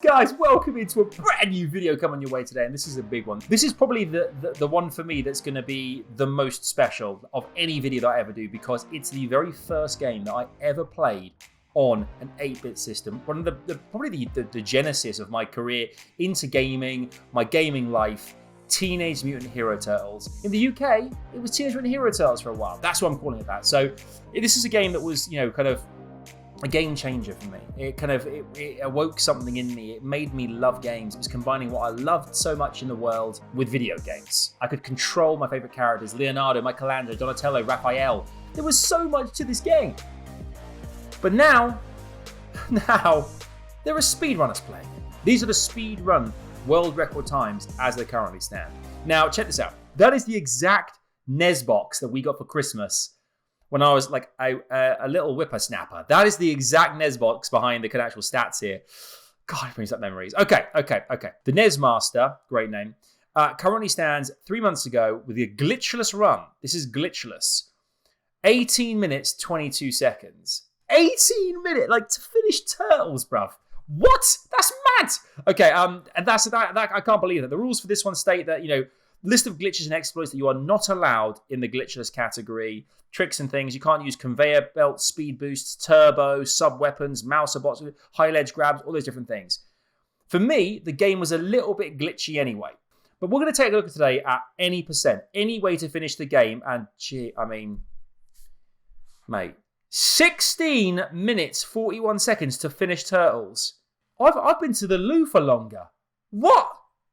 guys, welcome into a brand new video coming your way today, and this is a big one. This is probably the one for me that's going to be the most special of any video that I ever do, because it's the very first game that I ever played on an 8-bit system. One of probably the genesis of my career into gaming, my gaming life. Teenage Mutant Hero Turtles. In the UK, it was Teenage Mutant Hero Turtles for a while. That's what I'm calling it that. So this is a game that was, kind of a game changer for me. It awoke something in me. It made me love games. It was combining what I loved so much in the world with video games. I could control my favorite characters: Leonardo, Michelangelo, Donatello, Raphael. There was so much to this game. But now there are speedrunners playing. These are the speedrun world record times as they currently stand. Now, check this out. That is the exact NES box that we got for Christmas when I was like a little whippersnapper. That is the exact NES box behind the actual stats here. God, it brings up memories. Okay. The NES Master, great name, currently stands 3 months ago with a glitchless run. This is glitchless. 18 minutes, 22 seconds. 18 minutes, like to finish Turtles, bruv. What? That's mad. Okay, and that's that. I can't believe that. The rules for this one state that, list of glitches and exploits that you are not allowed in the glitchless category. Tricks and things. You can't use conveyor belts, speed boosts, turbo, sub-weapons, mouser bots, high ledge grabs, all those different things. For me, the game was a little bit glitchy anyway. But we're going to take a look today at any percent, any way to finish the game. And mate, 16 minutes, 41 seconds to finish Turtles. I've been to the loo for longer. What?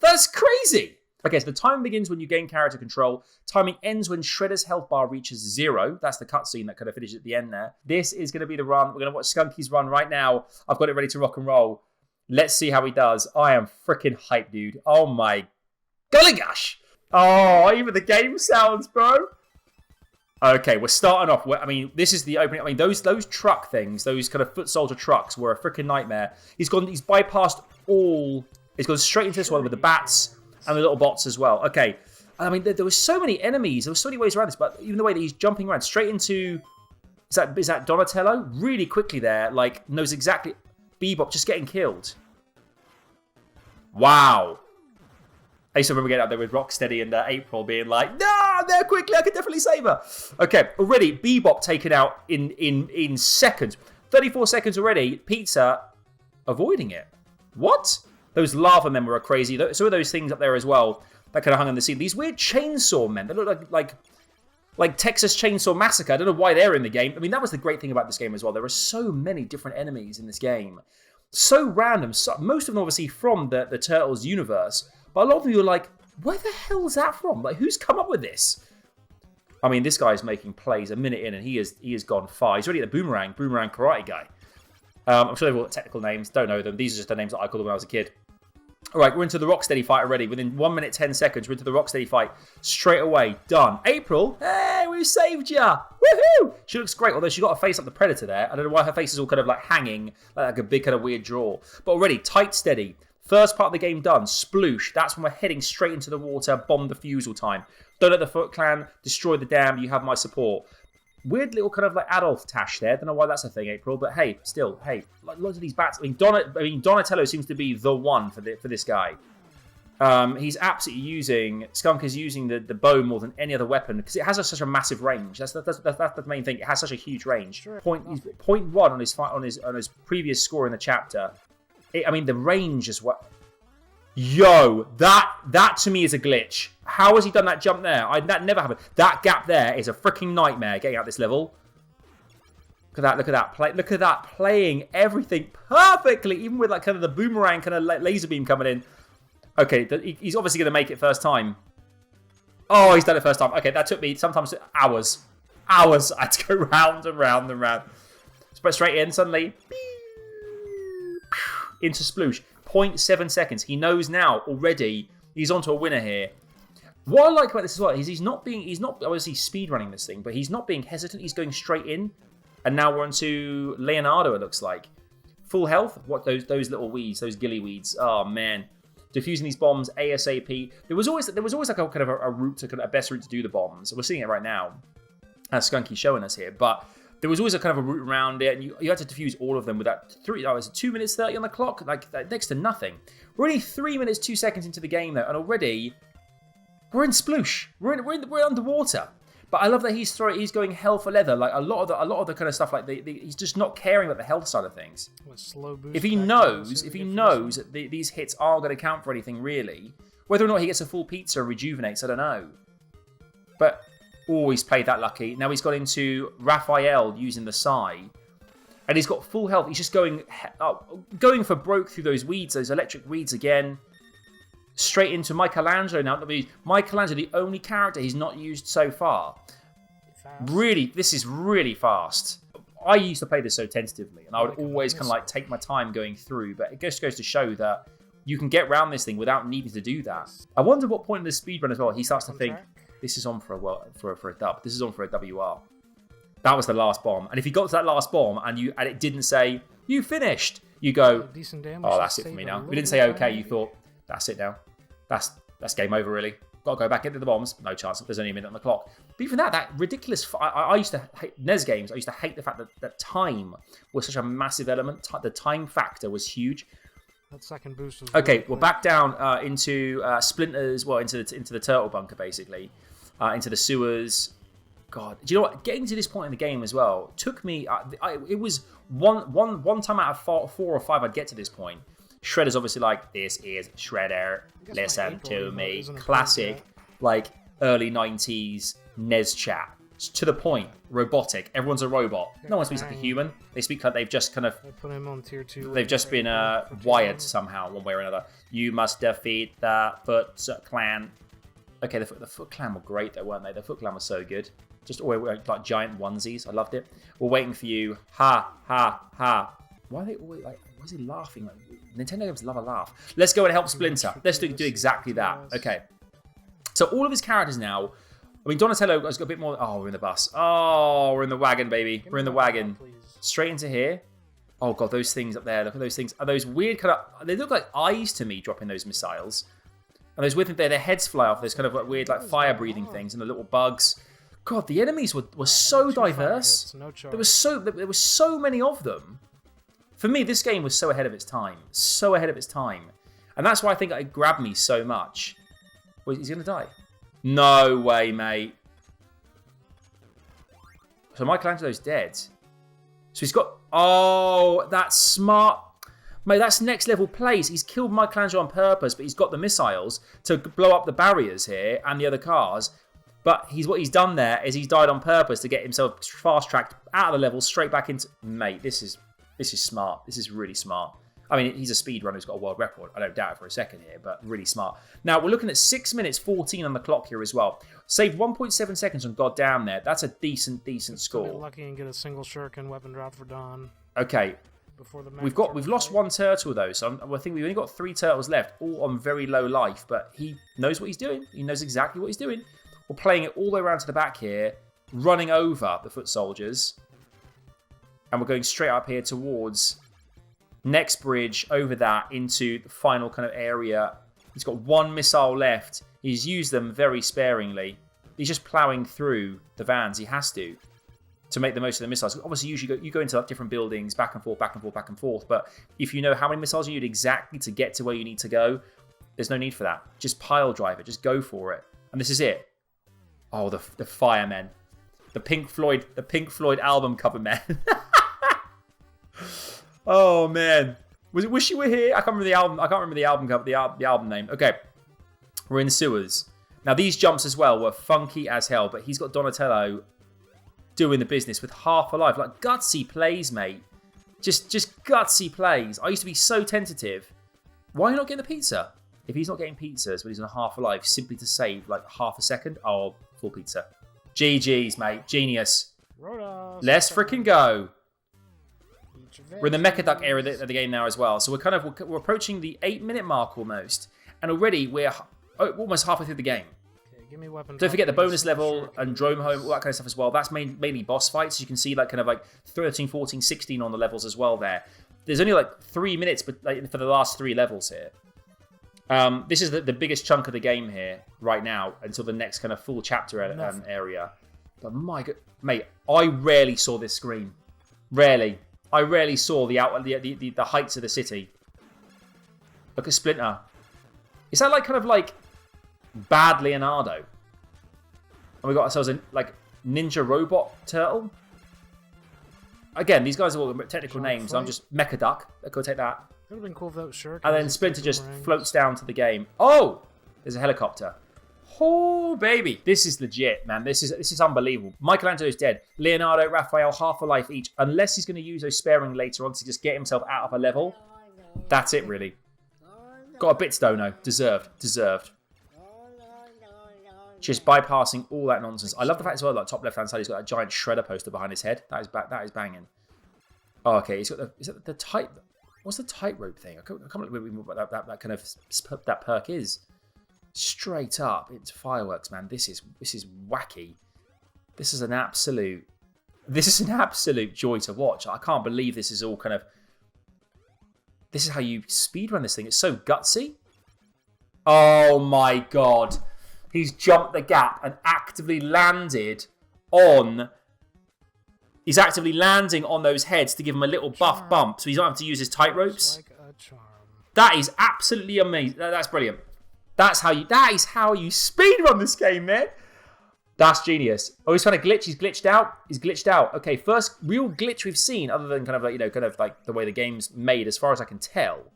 That's crazy. Okay, so the time begins when you gain character control. Timing ends when Shredder's health bar reaches 0. That's the cutscene that kind of finishes at the end there. This is going to be the run. We're going to watch Skunky's run right now. I've got it ready to rock and roll. Let's see how he does. I am freaking hyped, dude. Oh my golly gosh. Oh, even the game sounds, bro. Okay, we're starting off. This is the opening. Those truck things, those kind of foot soldier trucks, were a freaking nightmare. He's bypassed all. He's gone straight into this one with the bats and the little bots as well. Okay, there were so many enemies. There were so many ways around this, but even the way that he's jumping around straight into is that Donatello really quickly there, like knows exactly. Bebop just getting killed. Wow. I used to remember getting out there with Rocksteady and April being like, no, there quickly, I could definitely save her. Okay, already Bebop taken out in seconds. 34 seconds already. Pizza avoiding it. What? Those lava men were crazy. Some of those things up there as well that kind of hung on the scene. These weird chainsaw men that look like Texas Chainsaw Massacre. I don't know why they're in the game. That was the great thing about this game as well. There are so many different enemies in this game. So random. Most of them obviously from the Turtles universe. But a lot of you are like, where the hell is that from? Like, who's come up with this? This guy's making plays a minute in, and he has gone far. He's already the boomerang karate guy. I'm sure they've all got technical names. Don't know them. These are just the names that I called them when I was a kid. All right, we're into the Rocksteady fight already. Within 1 minute, 10 seconds, we're into the Rocksteady fight. Straight away, done. April, hey, we've saved ya. Woohoo! She looks great, although she got her face like the Predator there. I don't know why her face is all kind of like hanging, like a big kind of weird draw. But already, tight, steady. First part of the game done. Sploosh. That's when we're heading straight into the water. Bomb defusal time. Don't let the Foot Clan destroy the dam. You have my support. Weird little kind of like Adolf Tash there. Don't know why that's a thing, April. But hey, still, lots of these bats. Donatello seems to be the one for this guy. He's absolutely using. Skunk is using the bow more than any other weapon because it has such a massive range. That's the main thing. It has such a huge range. He's 0.1 on his previous score in the chapter. The range as well. Yo, that to me is a glitch. How has he done that jump there? That never happened. That gap there is a freaking nightmare getting out this level. Look at that. Look at that playing everything perfectly, even with like kind of the boomerang kind of laser beam coming in. Okay, he's obviously going to make it first time. Oh, he's done it first time. Okay, that took me sometimes hours. I had to go round and round and round. But straight in suddenly. Into Sploosh. 0.7 seconds. He knows now already he's onto a winner here. What I like about this as well is he's not obviously speedrunning this thing, but he's not being hesitant. He's going straight in. And now we're onto Leonardo, it looks like. Full health. What those little weeds, those gilly weeds. Oh man. Defusing these bombs ASAP. There was always like a best route to do the bombs. We're seeing it right now. As Skunky's showing us here. But there was always a kind of a route around it, and you had to defuse all of them with that 2 minutes 30 on the clock, like next to nothing. We're only 3 minutes 2 seconds into the game though, and already we're in sploosh. We're underwater. But I love that he's going hell for leather. Like a lot of the kind of stuff, like he's just not caring about the health side of things. Slow boost if he knows that these hits aren't going to count for anything really, whether or not he gets a full pizza or rejuvenates, I don't know. But always played that lucky. Now he's got into Raphael using the Psy, and he's got full health. He's just going for broke through those weeds, those electric weeds again. Straight into Michelangelo now. Michelangelo, the only character he's not used so far. Fast. Really, this is really fast. I used to play this so tentatively, and I would always kind of like take my time going through, but it just goes to show that you can get around this thing without needing to do that. I wonder what point in the speedrun as well he starts to think, this is on for a dub. This is on for a WR. That was the last bomb. And if you got to that last bomb and it didn't say, you finished, you go, decent damage, oh, that's it for me now. We didn't say okay, you thought, that's it now. That's game over, really. Got to go back into the bombs. No chance. There's only a minute on the clock. But even that ridiculous... I used to hate NES games. I used to hate the fact that time was such a massive element. The time factor was huge. That second boost was okay, we're back down into Splinters. Well, into the turtle bunker, basically. Into the sewers. God, do you know what? Getting to this point in the game as well took me... it was one time out of 4 or 5 I'd get to this point. Shredder's obviously like, this is Shredder, listen to me. Classic, like, early 90s NES chat. To the point, robotic. Everyone's a robot. No one speaks like a human. They speak like they've just kind of... put him on tier 2. They've just been wired somehow, one way or another. You must defeat the Foot Clan. Okay, the Foot Clan were great though, weren't they? The Foot Clan was so good. Just always like giant onesies. I loved it. We're waiting for you. Ha, ha, ha. Why are they always like... Why is he laughing? Like, Nintendo games love a laugh. Let's go and help Splinter. Let's do exactly that. Okay. So all of his characters now... I mean, Donatello has got a bit more... Oh, we're in the bus. Oh, we're in the wagon, baby. We're in the wagon. Straight into here. Oh, God, those things up there. Look at those things. Are those weird kind of... They look like eyes to me, dropping those missiles. And those weird things there, their heads fly off. There's kind of like weird like fire-breathing things and the little bugs. God, the enemies were so diverse. There were so many of them. For me, this game was so ahead of its time. So ahead of its time. And that's why I think it grabbed me so much. Wait, he's going to die? No way, mate. So Michelangelo's dead. So he's got... Oh, that's smart. Mate, that's next level plays. He's killed Michelangelo on purpose, but he's got the missiles to blow up the barriers here and the other cars. But what he's done there is he's died on purpose to get himself fast-tracked out of the level, straight back into... Mate, this is smart. This is really smart. I mean, he's a speedrunner who's got a world record. I don't doubt it for a second here, but really smart. Now, we're looking at 6 minutes 14 on the clock here as well. Saved 1.7 seconds on Goddamn there. That's a decent score. Get lucky and get a single shuriken weapon drop for Don. Okay. Before the we've lost one turtle, though, so I think we've only got 3 turtles left, all on very low life, but he knows what he's doing. He knows exactly what he's doing. We're playing it all the way around to the back here, running over the foot soldiers. And we're going straight up here towards next bridge, over that, into the final kind of area. He's got 1 missile left. He's used them very sparingly. He's just ploughing through the vans. He has to make the most of the missiles. Obviously, usually you go into like different buildings, back and forth, back and forth, back and forth. But if you know how many missiles you need exactly to get to where you need to go, there's no need for that. Just pile drive it. Just go for it. And this is it. Oh, the firemen. The Pink Floyd album cover men. Oh man, was it "Wish You Were Here"? I can't remember the album. I can't remember the album cover, the album name. Okay, we're in the sewers now. These jumps as well were funky as hell, but he's got Donatello doing the business with half a life, like gutsy plays, mate. Just gutsy plays. I used to be so tentative. Why are you not getting the pizza? If he's not getting pizzas when he's on half a life, simply to save like half a second, oh, full pizza. GG's, mate. Genius. Let's freaking go. We're in the Mecha Duck area of the game now as well. So we're approaching the 8-minute mark almost. And already we're almost halfway through the game. Okay, give me weapon. Don't forget the bonus level and Drome Home, all that kind of stuff as well. That's mainly boss fights. You can see like kind of like 13, 14, 16 on the levels as well there. There's only like 3 minutes for the last 3 levels here. This is the biggest chunk of the game here right now until the next kind of full chapter area. But my God, mate, I rarely saw this screen. Rarely. I rarely saw the heights of the city. Look at Splinter. Is that like kind of like bad Leonardo? And we got ourselves a like Ninja Robot Turtle. Again, these guys are all technical names. I'm just Mecha Duck. Go take that. It would have been cool if that was Shuriken. And then Splinter just floats down to the game. Oh! There's a helicopter. Oh, baby. This is legit, man. This is unbelievable. Michelangelo's dead. Leonardo, Raphael, half a life each. Unless he's going to use those sparing later on to just get himself out of a level. That's it, really. Got a bit Stono. Deserved. Just bypassing all that nonsense. I love the fact as well, like top left-hand side, he's got that giant shredder poster behind his head. That is banging. Oh, okay. He's got is that the tight... What's the tightrope thing? I can't remember what that kind of that perk is. Straight up into fireworks, man. This is wacky. This is an absolute joy to watch. I can't believe this is all kind of. This is how you speedrun this thing. It's so gutsy. Oh my God. He's jumped the gap and actively landed on. He's actively landing on those heads to give him a little buff bump, so he's not having to use his tight ropes. Like a charm. That is absolutely amazing. That's brilliant. That is how you speedrun this game, man. That's genius. Oh, he's trying to glitch. He's glitched out. Okay, first real glitch we've seen, other than kind of like the way the game's made, as far as I can tell.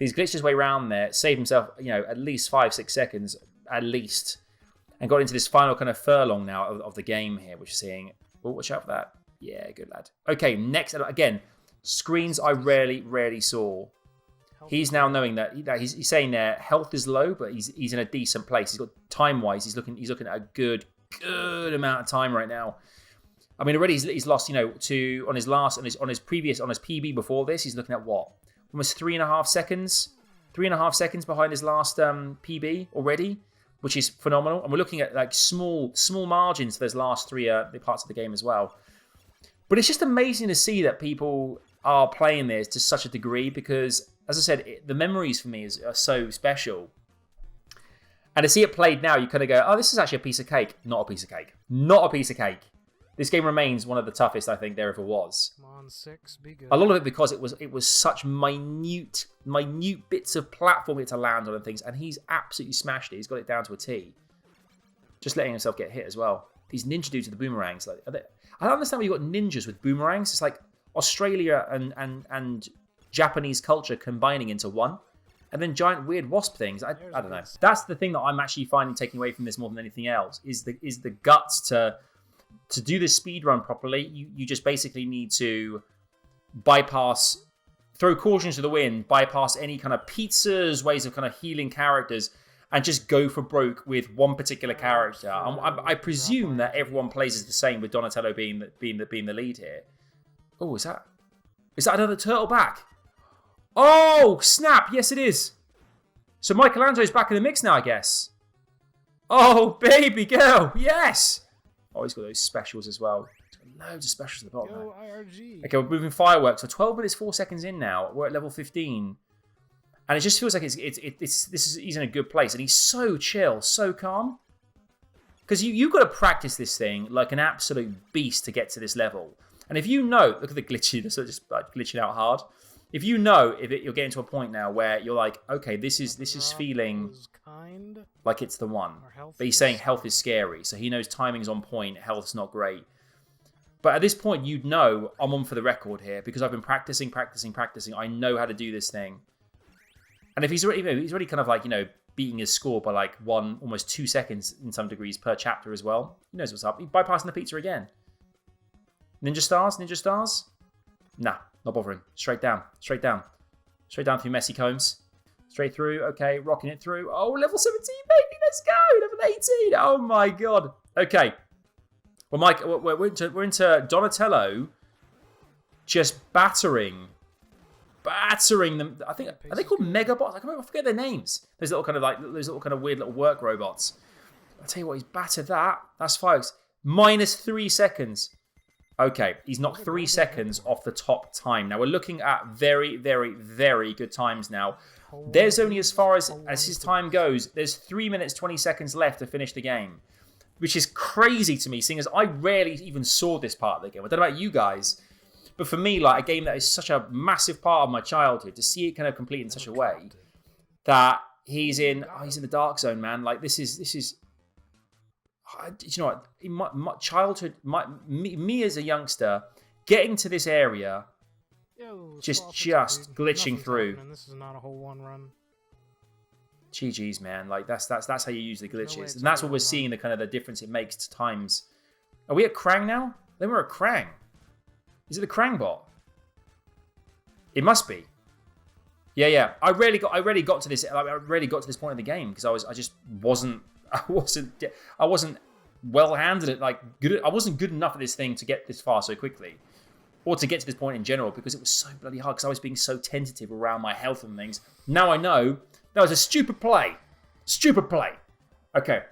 He's glitched his way around there, saved himself, at least 5-6 seconds, at least, and got into this final kind of furlong now of the game here, which is seeing. Oh, watch out for that. Yeah, good lad. Okay, next, again, screens I rarely saw. He's now knowing that he's saying there health is low, but he's in a decent place. He's got time-wise, he's looking at a good amount of time right now. I mean, already he's lost, on his PB before this, he's looking at what? Almost 3.5 seconds. 3.5 seconds behind his last PB already, which is phenomenal. And we're looking at like small margins for those last three parts of the game as well. But it's just amazing to see that people are playing this to such a degree because, as I said, the memories for me are so special. And to see it played now, you kind of go, oh, this is actually a piece of cake. Not a piece of cake. Not a piece of cake. This game remains one of the toughest I think there ever was. Come on, 6, be good. A lot of it because it was such minute bits of platform to land on and things, and he's absolutely smashed it. He's got it down to a T. Just letting himself get hit as well. These ninja dudes with the boomerangs, I don't understand why you got ninjas with boomerangs. It's like Australia and Japanese culture combining into one. And then giant weird wasp things. I don't know. That's the thing that I'm actually finding taking away from this more than anything else is the guts to do this speed run properly. You just basically need to throw caution to the wind, bypass any kind of pizzas, ways of kind of healing characters, and just go for broke with one particular character. I presume that everyone plays as the same, with Donatello being the lead here. Oh, is that another turtle back? Oh, snap! Yes, it is. So Michelangelo's back in the mix now, I guess. Oh, baby girl, yes! Oh, he's got those specials as well. He's got loads of specials at the bottom. Go IRG. Okay, we're moving fireworks. So 12 minutes, 4 seconds in now. We're at level 15. And it just feels like he's in a good place. And he's so chill, so calm. Because you've got to practice this thing like an absolute beast to get to this level. And if you know, look at the glitchiness, so just like glitching out hard. If you know you're getting to a point now where you're like, okay, this is feeling like it's the one. But he's saying health is scary. So he knows timing's on point, health's not great. But at this point, you'd know I'm on for the record here because I've been practicing. I know how to do this thing. And if he's already kind of like, beating his score by like almost 2 seconds in some degrees per chapter as well. He knows what's up. He's bypassing the pizza again. Ninja stars? Nah, not bothering. Straight down through messy combs. Straight through. Okay, rocking it through. Oh, level 17, baby. Let's go. Level 18. Oh my God. Okay. Well, Mike, we're into Donatello just battering them. I think are they called Megabots? I forget their names. Those little kind of weird little work robots. I tell you what, he's battered that. That's folks. Minus 3 seconds. Okay, he's knocked 3 seconds off the top time. Now we're looking at very, very, very good times now. There's only as far as his time goes. There's 3 minutes 20 seconds left to finish the game. which is crazy to me, seeing as I rarely even saw this part of the game. I don't know about you guys, but for me, like a game that is such a massive part of my childhood, to see it kind of complete in such a way that he's in the dark zone, man. Like this is. You know what? In my childhood, me as a youngster, getting to this area, just glitching through. This is not a whole one run. GG's, man. Like that's how you use the glitches, and that's what we're seeing, the kind of the difference it makes to times. Are we at Krang now? Then we're at Krang. Is it the Krang bot? It must be. Yeah. I rarely got to this. I rarely got to this point in the game because I just wasn't well handled at like good. I wasn't good enough at this thing to get this far so quickly, or to get to this point in general because it was so bloody hard. Because I was being so tentative around my health and things. Now I know that was a stupid play. Okay,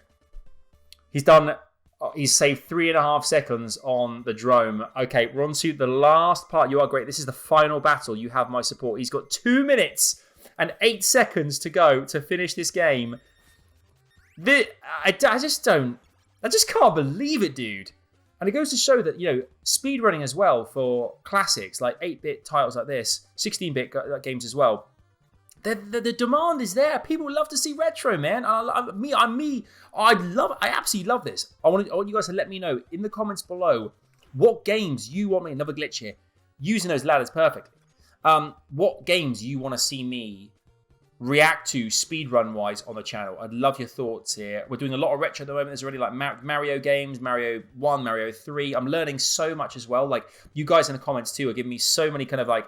he's done. He's saved 3.5 seconds on the drone. Okay, we're on to the last part. You are great. This is the final battle. You have my support. He's got 2 minutes and 8 seconds to go to finish this game. I just can't believe it, dude. And it goes to show that, speedrunning as well for classics, like 8-bit titles like this, 16-bit games as well. The demand is there. People love to see retro, man. I absolutely love this. I want you guys to let me know in the comments below what games you want me, another glitch here, using those ladders perfectly. What games you want to see me react to speedrun-wise on the channel. I'd love your thoughts here. We're doing a lot of retro at the moment. There's already like Mario games, Mario 1, Mario 3. I'm learning so much as well. Like, you guys in the comments too are giving me so many kind of like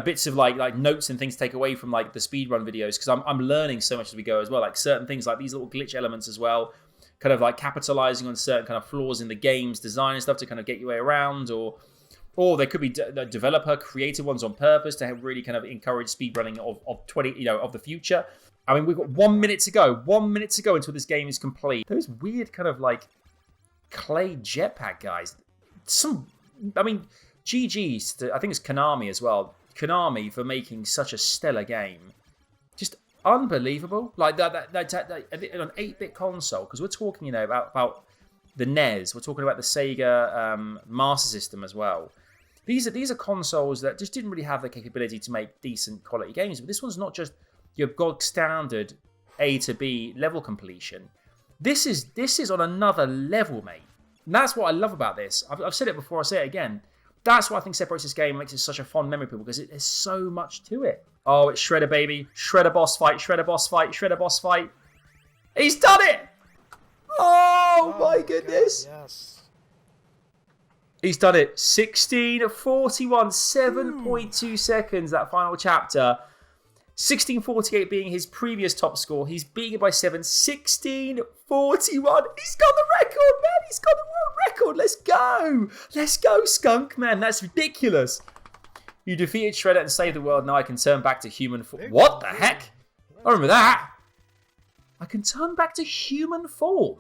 bits of like notes and things to take away from like the speedrun videos, because I'm learning so much as we go as well. Like certain things like these little glitch elements as well, kind of like capitalizing on certain kind of flaws in the game's design and stuff to kind of get your way around, or there could be developer creative ones on purpose to have really kind of encourage speedrunning of the future. I mean, we've got 1 minute to go. 1 minute to go until this game is complete. Those weird kind of like clay jetpack guys. GG's to, I think it's Konami as well. Konami for making such a stellar game. Just unbelievable. Like that on an 8-bit console, because we're talking, about the NES. We're talking about the Sega Master System as well. These are consoles that just didn't really have the capability to make decent quality games. But this one's not just your god standard A to B level completion. This is on another level, mate. And that's what I love about this. I've said it before, I'll say it again. That's what I think separates this game and makes it such a fond memory for people, because there's so much to it. Oh, it's Shredder, baby. Shredder boss fight, Shredder boss fight, Shredder boss fight. He's done it! Oh my goodness. God, yes. He's done it. 16:41, 7.2 seconds, that final chapter. 16:48 being his previous top score. He's beating it by 7. 16:41. He's got the record, man. He's got the world record. Let's go. Let's go, Skunk, man. That's ridiculous. You defeated Shredder and saved the world. Now I can turn back to human form. What the heck? I remember that. I can turn back to human form.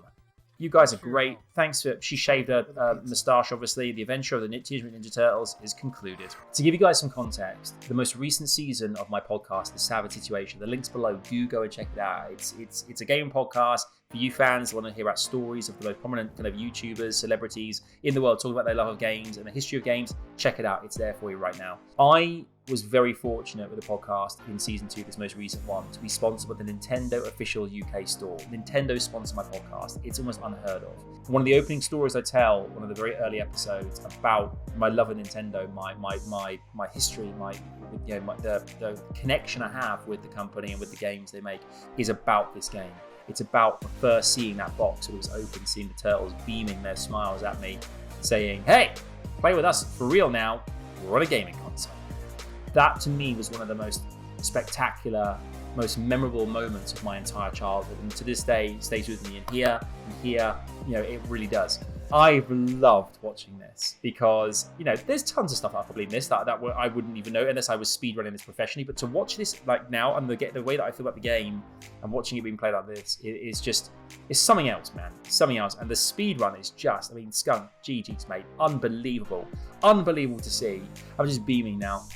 You guys are great. Thanks for... She shaved her moustache, obviously. The adventure of the Teenage Mutant Ninja Turtles is concluded. To give you guys some context, the most recent season of my podcast, The Savage Situation, the link's below. Do go and check it out. It's a game podcast for you fans who want to hear about stories of the most prominent kind of YouTubers, celebrities in the world, talking about their love of games and the history of games. Check it out. It's there for you right now. I was very fortunate with the podcast in season 2, this most recent one, to be sponsored by the Nintendo official UK store. Nintendo sponsored my podcast. It's almost unheard of. One of the opening stories I tell, one of the very early episodes, about my love of Nintendo, my history, the connection I have with the company and with the games they make, is about this game. It's about first seeing that box when it was open, seeing the Turtles beaming their smiles at me, saying, "Hey, play with us for real now. We're on a gaming console." That to me was one of the most spectacular, most memorable moments of my entire childhood, and to this day stays with me. And here, it really does. I've loved watching this because, there's tons of stuff I probably missed that I wouldn't even know unless I was speedrunning this professionally. But to watch this like now and the way that I feel about the game and watching it being played like this, it's something else, man. Something else. And the speedrun is just, Skunk, GG's, mate. Unbelievable. Unbelievable to see. I'm just beaming now.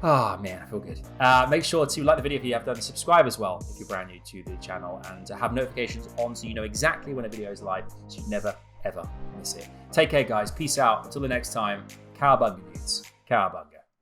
Oh man, I feel good. Make sure to like the video if you have done, subscribe as well if you're brand new to the channel, and have notifications on so you know exactly when a video is live, so you never ever miss it. Take care, guys. Peace out. Until the next time. Cowabunga, dudes. Cowabunga.